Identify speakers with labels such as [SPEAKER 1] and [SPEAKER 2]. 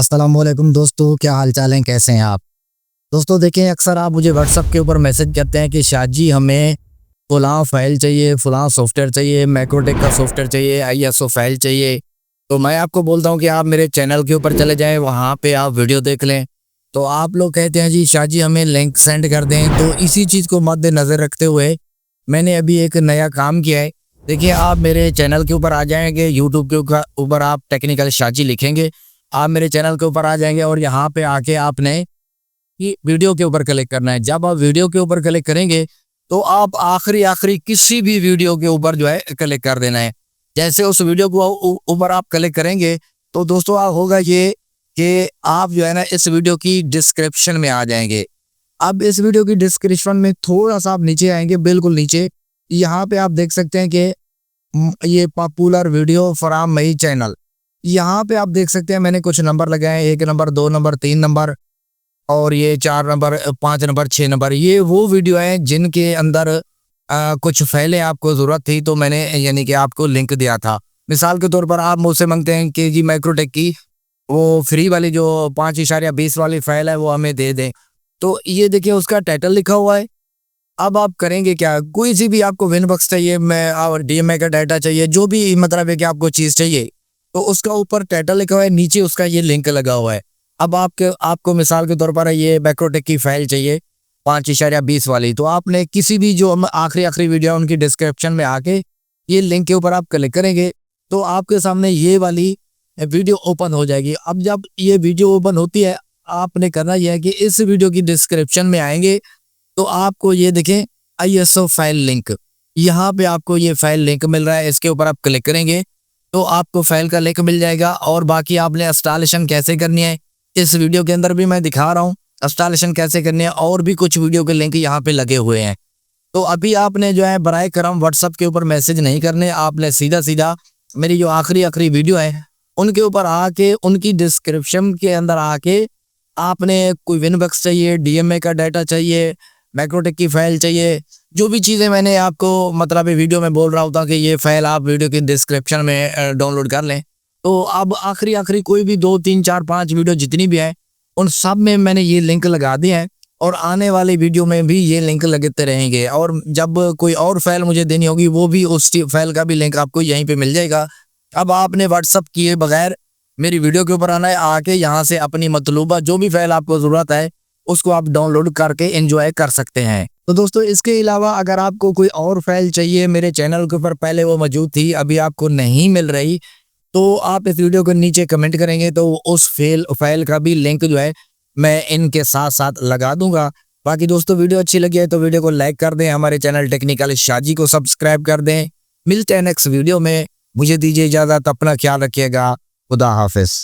[SPEAKER 1] अस्सलामुअलैकुम दोस्तों, क्या हाल चाल हैं, कैसे हैं आप। दोस्तों देखें, अक्सर आप मुझे व्हाट्सअप के ऊपर मैसेज करते हैं कि शाह जी हमें फ़लाँ फ़ाइल चाहिए, फ़लाँ सॉफ्टवेयर चाहिए, मैक्रोटेक का सॉफ्टवेयर चाहिए, आईएसओ फाइल चाहिए। तो मैं आपको बोलता हूं कि आप मेरे चैनल के ऊपर चले जाएं, वहां पे आप वीडियो देख लें। तो आप लोग कहते हैं जी शाह जी हमें लिंक सेंड कर दें। तो इसी चीज़ को मद्देनज़र रखते हुए मैंने अभी एक नया काम किया है। देखिए, आप मेरे चैनल के ऊपर आ जाएंगे, यूट्यूब के ऊपर आप टेक्निकल शाह जी लिखेंगे, आप मेरे चैनल के ऊपर आ जाएंगे और यहाँ पे आके आपने ये वीडियो के ऊपर क्लिक करना है। जब आप वीडियो के ऊपर क्लिक करेंगे तो आप आखिरी किसी भी वीडियो के ऊपर जो है क्लिक कर देना है। जैसे उस वीडियो को ऊपर आप क्लिक करेंगे तो दोस्तों होगा ये कि आप जो है ना इस वीडियो की डिस्क्रिप्शन में आ जाएंगे। अब इस वीडियो की डिस्क्रिप्शन में थोड़ा सा आप नीचे आएंगे, बिल्कुल नीचे यहाँ पे आप देख सकते हैं कि ये popular video from my channel. यहाँ पे आप देख सकते हैं मैंने कुछ नंबर लगाए हैं, 1 नंबर, 2 नंबर, 3 नंबर और ये 4 नंबर, 5 नंबर, 6 नंबर। ये वो वीडियो हैं जिनके अंदर कुछ फाइलें आपको ज़रूरत थी, तो मैंने यानी कि आपको लिंक दिया था। मिसाल के तौर पर आप मुझसे मांगते हैं कि जी मैक्रोटेक की वो फ्री वाली जो 5.20 वाली फाइल है वो हमें दे दें। तो ये देखिए उसका टाइटल लिखा हुआ है। अब आप करेंगे क्या, कोई सी भी आपको विनबक्स चाहिए, मैं और डीएमए का डाटा चाहिए, जो भी मतलब है कि आपको चीज़ चाहिए, तो उसका ऊपर टाइटल लिखा हुआ है, नीचे उसका ये लिंक लगा हुआ है। अब आपको मिसाल के तौर पर ये मैक्रोटेक की फाइल चाहिए 5.20 वाली, तो आपने किसी भी जो आखिरी वीडियो उनकी डिस्क्रिप्शन में आके ये लिंक के ऊपर आप क्लिक करेंगे तो आपके सामने ये वाली वीडियो ओपन हो जाएगी। अब जब ये वीडियो ओपन होती है, आपने करना यह है कि इस वीडियो की डिस्क्रिप्शन में आएंगे तो आपको ये देखें आईएसओ फाइल लिंक, यहाँ पे आपको ये फाइल लिंक मिल रहा है। इसके ऊपर आप क्लिक करेंगे तो आपको फाइल का लिंक मिल जाएगा। और बाकी आपने इंस्टॉलेशन कैसे करनी है इस वीडियो के अंदर भी मैं दिखा रहा हूँ, इंस्टॉलेशन कैसे करनी है, और भी कुछ वीडियो के लिंक यहाँ पे लगे हुए हैं। तो अभी आपने जो है बराए करम व्हाट्सअप के ऊपर मैसेज नहीं करने, आपने सीधा मेरी जो आखिरी वीडियो है उनके ऊपर आके उनकी डिस्क्रिप्शन के अंदर आके आपने कोई विनबक्स चाहिए, डीएमए का डाटा चाहिए, मैक्रोटेक की फाइल चाहिए, जो भी चीज़ें मैंने आपको मतलब वीडियो में बोल रहा होता कि ये फाइल आप वीडियो की डिस्क्रिप्शन में डाउनलोड कर लें। तो अब आखिरी कोई भी 2, 3, 4, 5 वीडियो जितनी भी है उन सब में मैंने ये लिंक लगा दिए हैं और आने वाली वीडियो में भी ये लिंक लगते रहेंगे। और जब कोई और फाइल मुझे देनी होगी वो भी उस फाइल का भी लिंक आपको यहीं पे मिल जाएगा। अब आपने व्हाट्सअप किए बगैर मेरी वीडियो के ऊपर आना है, आके यहाँ से अपनी मतलूबा जो भी फाइल आपको ज़रूरत है उसको आप डाउनलोड करके एंजॉय कर सकते हैं। तो दोस्तों इसके अलावा अगर आपको कोई और फाइल चाहिए मेरे चैनल के ऊपर, पहले वो मौजूद थी अभी आपको नहीं मिल रही, तो आप इस वीडियो के नीचे कमेंट करेंगे तो उस फाइल का भी लिंक जो है मैं इनके साथ साथ लगा दूंगा। बाकी दोस्तों वीडियो अच्छी लगी है तो वीडियो को लाइक कर दें, हमारे चैनल टेक्निकल शाह जी को सब्सक्राइब कर दें। मिलते हैं नेक्स्ट वीडियो में, मुझे दीजिए इजाज़त, अपना ख्याल रखिएगा, खुदा हाफिज़।